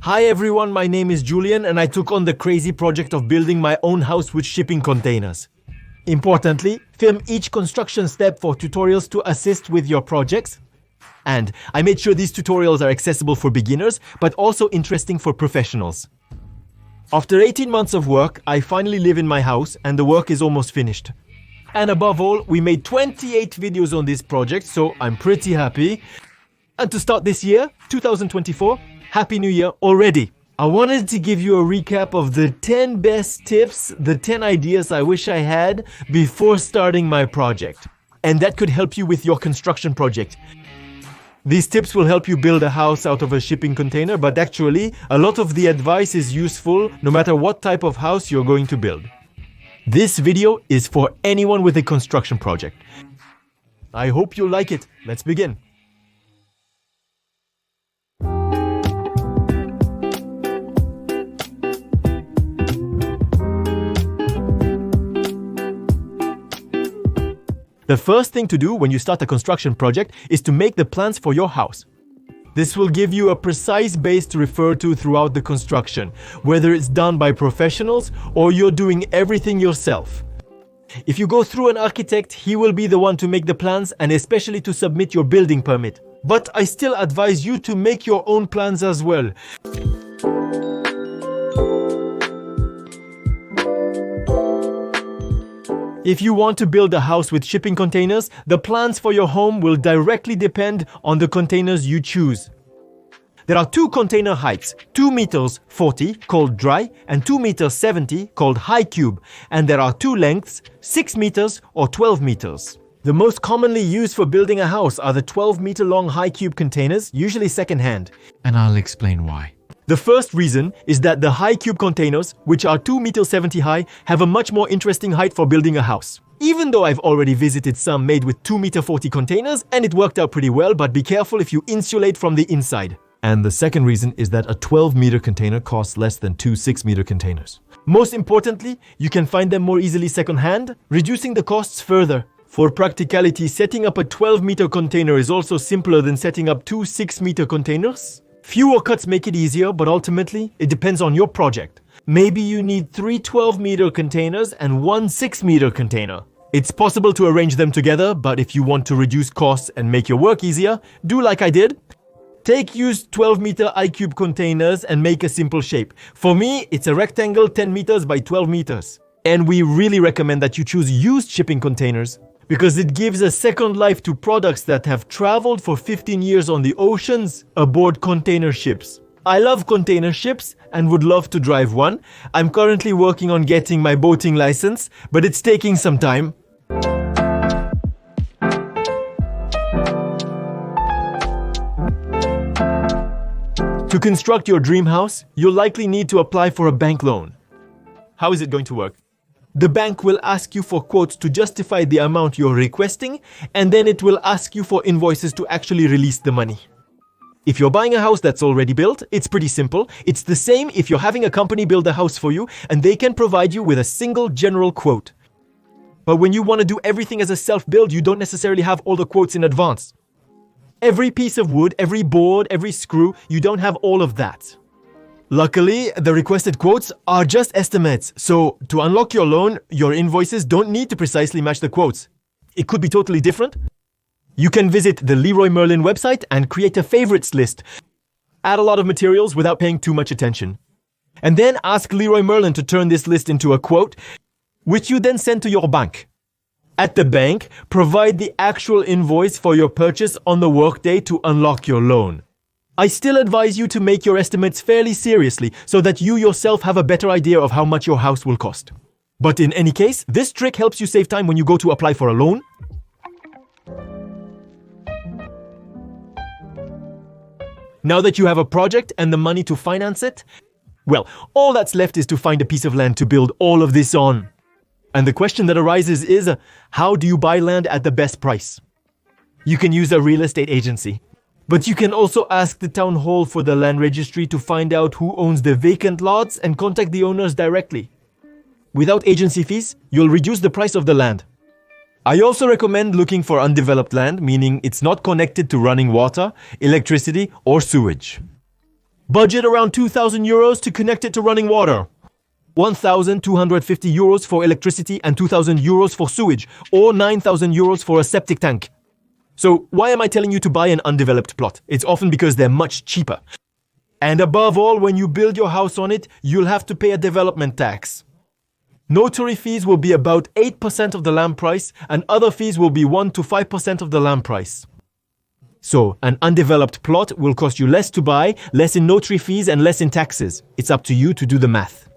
Hi everyone, my name is Julian and I took on the crazy project of building my own house with shipping containers. Importantly, film each construction step for tutorials to assist with your projects. And I made sure these tutorials are accessible for beginners, but also interesting for professionals. After 18 months of work, I finally live in my house and the work is almost finished. And above all, we made 28 videos on this project, so I'm pretty happy. And to start this year, 2024, Happy New Year already! I wanted to give you a recap of the 10 best tips, the 10 ideas I wish I had before starting my project. And that could help you with your construction project. These tips will help you build a house out of a shipping container, but actually, a lot of the advice is useful no matter what type of house you're going to build. This video is for anyone with a construction project. I hope you'll like it. Let's begin. The first thing to do when you start a construction project is to make the plans for your house. This will give you a precise base to refer to throughout the construction, whether it's done by professionals or you're doing everything yourself. If you go through an architect, he will be the one to make the plans and especially to submit your building permit. But I still advise you to make your own plans as well. If you want to build a house with shipping containers, the plans for your home will directly depend on the containers you choose. There are two container heights, 2 meters 40 called dry and 2 meters 70 called high cube, and there are two lengths, 6 meters or 12 meters. The most commonly used for building a house are the 12-meter long high cube containers, usually second-hand. And I'll explain why. The first reason is that the high cube containers, which are 2 meters 70 high, have a much more interesting height for building a house. Even though I've already visited some made with 2 meter 40 containers and it worked out pretty well, but be careful if you insulate from the inside. And the second reason is that a 12-meter container costs less than two 6-meter containers. Most importantly, you can find them more easily second-hand, reducing the costs further. For practicality, setting up a 12-meter container is also simpler than setting up two 6-meter containers. Fewer cuts make it easier, but ultimately, it depends on your project. Maybe you need 3 12-meter containers and 1 6-meter container. It's possible to arrange them together, but if you want to reduce costs and make your work easier, do like I did. Take used 12-meter I-cube containers and make a simple shape. For me, it's a rectangle 10 meters by 12 meters. And we really recommend that you choose used shipping containers, because it gives a second life to products that have traveled for 15 years on the oceans aboard container ships. I love container ships and would love to drive one. I'm currently working on getting my boating license, but it's taking some time. To construct your dream house, you'll likely need to apply for a bank loan. How is it going to work? The bank will ask you for quotes to justify the amount you're requesting, and then it will ask you for invoices to actually release the money. If you're buying a house that's already built, it's pretty simple. It's the same if you're having a company build a house for you, and they can provide you with a single general quote. But when you want to do everything as a self-build, you don't necessarily have all the quotes in advance. Every piece of wood, every board, every screw, you don't have all of that. Luckily, the requested quotes are just estimates, so to unlock your loan, your invoices don't need to precisely match the quotes. It could be totally different. You can visit the Leroy Merlin website and create a favorites list. Add a lot of materials without paying too much attention. And then ask Leroy Merlin to turn this list into a quote, which you then send to your bank. At the bank, provide the actual invoice for your purchase on the workday to unlock your loan. I still advise you to make your estimates fairly seriously so that you yourself have a better idea of how much your house will cost. But in any case, this trick helps you save time when you go to apply for a loan. Now that you have a project and the money to finance it, well, all that's left is to find a piece of land to build all of this on. And the question that arises is, how do you buy land at the best price? You can use a real estate agency. But you can also ask the town hall for the land registry to find out who owns the vacant lots and contact the owners directly. Without agency fees, you'll reduce the price of the land. I also recommend looking for undeveloped land, meaning it's not connected to running water, electricity, or sewage. Budget around 2,000 euros to connect it to running water. 1,250 euros for electricity and 2,000 euros for sewage, or 9,000 euros for a septic tank. So why am I telling you to buy an undeveloped plot? It's often because they're much cheaper. And above all, when you build your house on it, you'll have to pay a development tax. Notary fees will be about 8% of the land price, and other fees will be 1 to 5% of the land price. So, an undeveloped plot will cost you less to buy, less in notary fees, and less in taxes. It's up to you to do the math.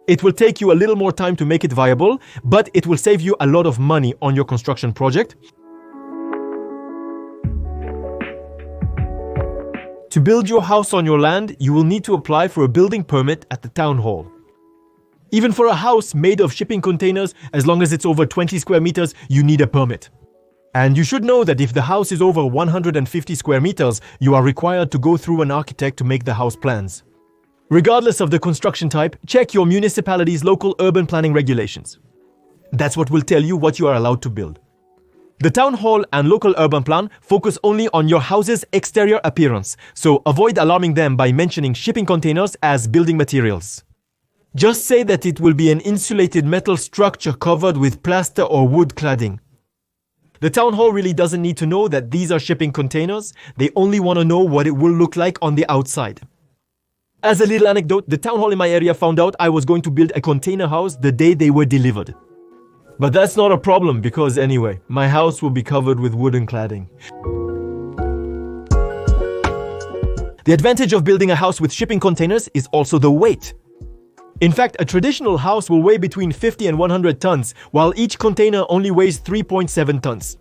It will take you a little more time to make it viable, but it will save you a lot of money on your construction project. To build your house on your land, you will need to apply for a building permit at the town hall. Even for a house made of shipping containers, as long as it's over 20 square meters, you need a permit. And you should know that if the house is over 150 square meters, you are required to go through an architect to make the house plans. Regardless of the construction type, check your municipality's local urban planning regulations. That's what will tell you what you are allowed to build. The town hall and local urban plan focus only on your house's exterior appearance, so avoid alarming them by mentioning shipping containers as building materials. Just say that it will be an insulated metal structure covered with plaster or wood cladding. The town hall really doesn't need to know that these are shipping containers, they only want to know what it will look like on the outside. As a little anecdote, the town hall in my area found out I was going to build a container house the day they were delivered. But that's not a problem because anyway, my house will be covered with wooden cladding. The advantage of building a house with shipping containers is also the weight. In fact, a traditional house will weigh between 50 and 100 tons, while each container only weighs 3.7 tons.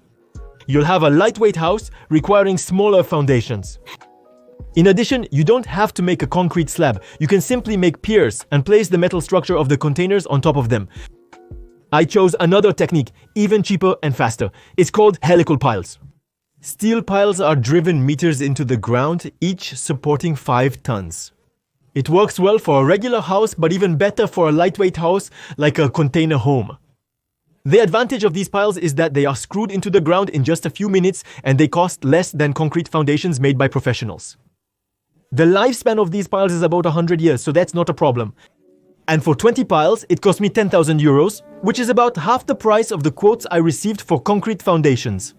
You'll have a lightweight house requiring smaller foundations. In addition, you don't have to make a concrete slab. You can simply make piers and place the metal structure of the containers on top of them. I chose another technique, even cheaper and faster. It's called helical piles. Steel piles are driven meters into the ground, each supporting 5 tons. It works well for a regular house, but even better for a lightweight house like a container home. The advantage of these piles is that they are screwed into the ground in just a few minutes and they cost less than concrete foundations made by professionals. The lifespan of these piles is about 100 years, so that's not a problem. And for 20 piles, it cost me 10,000 euros, which is about half the price of the quotes I received for concrete foundations.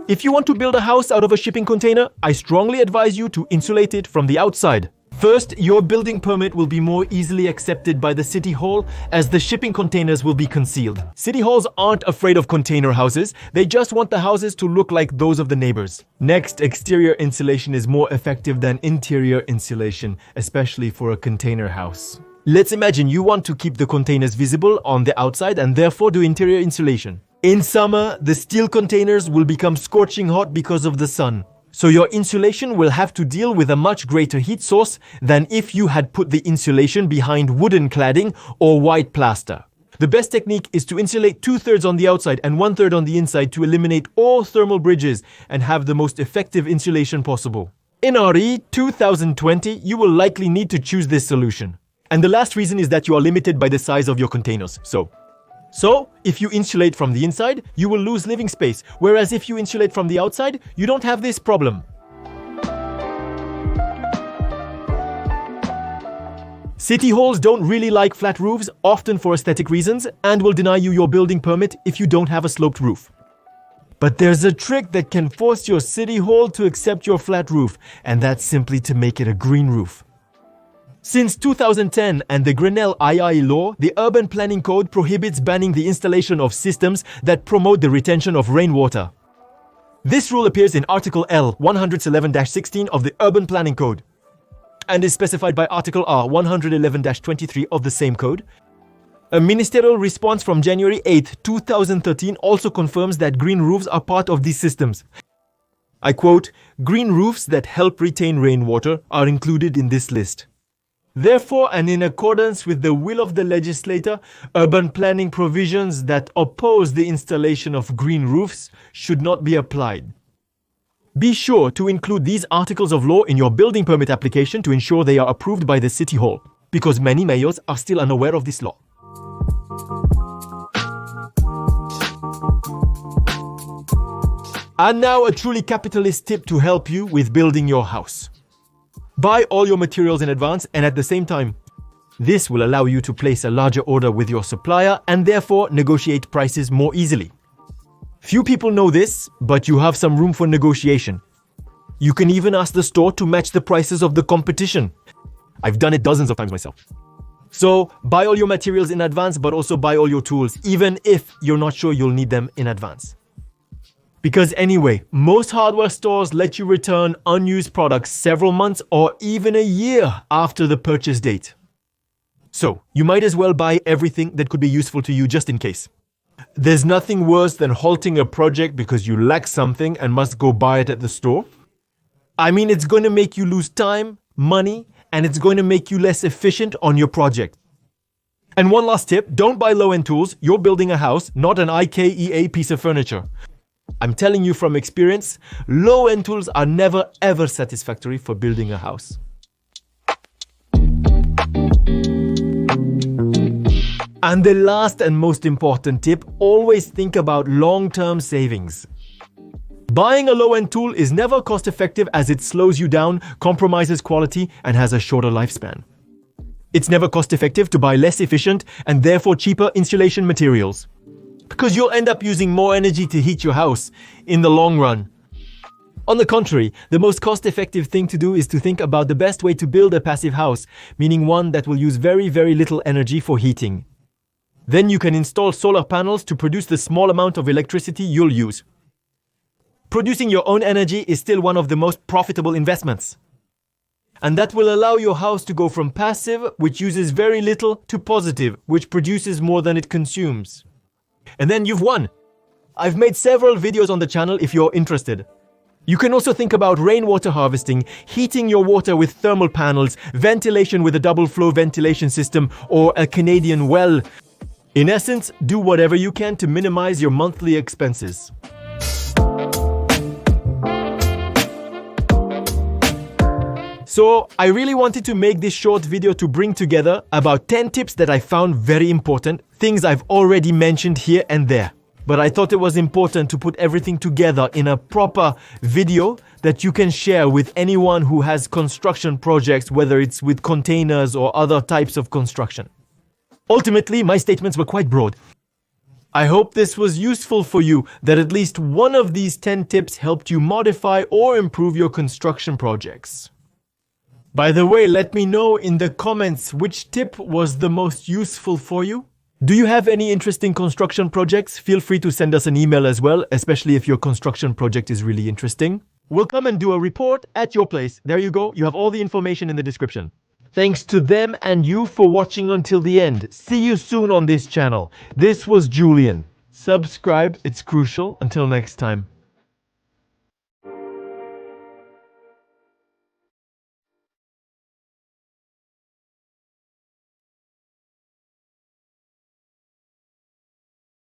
If you want to build a house out of a shipping container, I strongly advise you to insulate it from the outside. First, your building permit will be more easily accepted by the city hall as the shipping containers will be concealed. City halls aren't afraid of container houses, they just want the houses to look like those of the neighbors. Next, exterior insulation is more effective than interior insulation, especially for a container house. Let's imagine you want to keep the containers visible on the outside and therefore do interior insulation. In summer, the steel containers will become scorching hot because of the sun. So your insulation will have to deal with a much greater heat source than if you had put the insulation behind wooden cladding or white plaster. The best technique is to insulate 2/3 on the outside and 1/3 on the inside to eliminate all thermal bridges and have the most effective insulation possible. In RE 2020, you will likely need to choose this solution. And the last reason is that you are limited by the size of your containers. So, if you insulate from the inside, you will lose living space, whereas if you insulate from the outside, you don't have this problem. City halls don't really like flat roofs, often for aesthetic reasons, and will deny you your building permit if you don't have a sloped roof. But there's a trick that can force your city hall to accept your flat roof, and that's simply to make it a green roof. Since 2010 and the Grenelle II law, the Urban Planning Code prohibits banning the installation of systems that promote the retention of rainwater. This rule appears in Article L 111-16 of the Urban Planning Code and is specified by Article R 111-23 of the same code. A ministerial response from January 8, 2013 also confirms that green roofs are part of these systems. I quote, "Green roofs that help retain rainwater are included in this list." Therefore, and in accordance with the will of the legislator, urban planning provisions that oppose the installation of green roofs should not be applied. Be sure to include these articles of law in your building permit application to ensure they are approved by the City Hall, because many mayors are still unaware of this law. And now a truly capitalist tip to help you with building your house. Buy all your materials in advance, and at the same time, this will allow you to place a larger order with your supplier and therefore negotiate prices more easily. Few people know this, but you have some room for negotiation. You can even ask the store to match the prices of the competition. I've done it dozens of times myself. So buy all your materials in advance, but also buy all your tools, even if you're not sure you'll need them in advance. Because anyway, most hardware stores let you return unused products several months or even a year after the purchase date. So you might as well buy everything that could be useful to you just in case. There's nothing worse than halting a project because you lack something and must go buy it at the store. I mean, it's going to make you lose time, money, and it's going to make you less efficient on your project. And one last tip, don't buy low-end tools. You're building a house, not an IKEA piece of furniture. I'm telling you from experience, low-end tools are never ever satisfactory for building a house. And the last and most important tip, always think about long-term savings. Buying a low-end tool is never cost-effective as it slows you down, compromises quality, and has a shorter lifespan. It's never cost-effective to buy less efficient and therefore cheaper insulation materials, because you'll end up using more energy to heat your house in the long run. On the contrary, the most cost-effective thing to do is to think about the best way to build a passive house, meaning one that will use very, very little energy for heating. Then you can install solar panels to produce the small amount of electricity you'll use. Producing your own energy is still one of the most profitable investments. And that will allow your house to go from passive, which uses very little, to positive, which produces more than it consumes. And then you've won. I've made several videos on the channel if you're interested. You can also think about rainwater harvesting, heating your water with thermal panels, ventilation with a double flow ventilation system, or a Canadian well. In essence, do whatever you can to minimize your monthly expenses. So, I really wanted to make this short video to bring together about 10 tips that I found very important, things I've already mentioned here and there. But I thought it was important to put everything together in a proper video that you can share with anyone who has construction projects, whether it's with containers or other types of construction. Ultimately, my statements were quite broad. I hope this was useful for you, that at least one of these 10 tips helped you modify or improve your construction projects. By the way, let me know in the comments which tip was the most useful for you. Do you have any interesting construction projects? Feel free to send us an email as well, especially if your construction project is really interesting. We'll come and do a report at your place. There you go. You have all the information in the description. Thanks to them and you for watching until the end. See you soon on this channel. This was Julian. Subscribe, it's crucial. Until next time.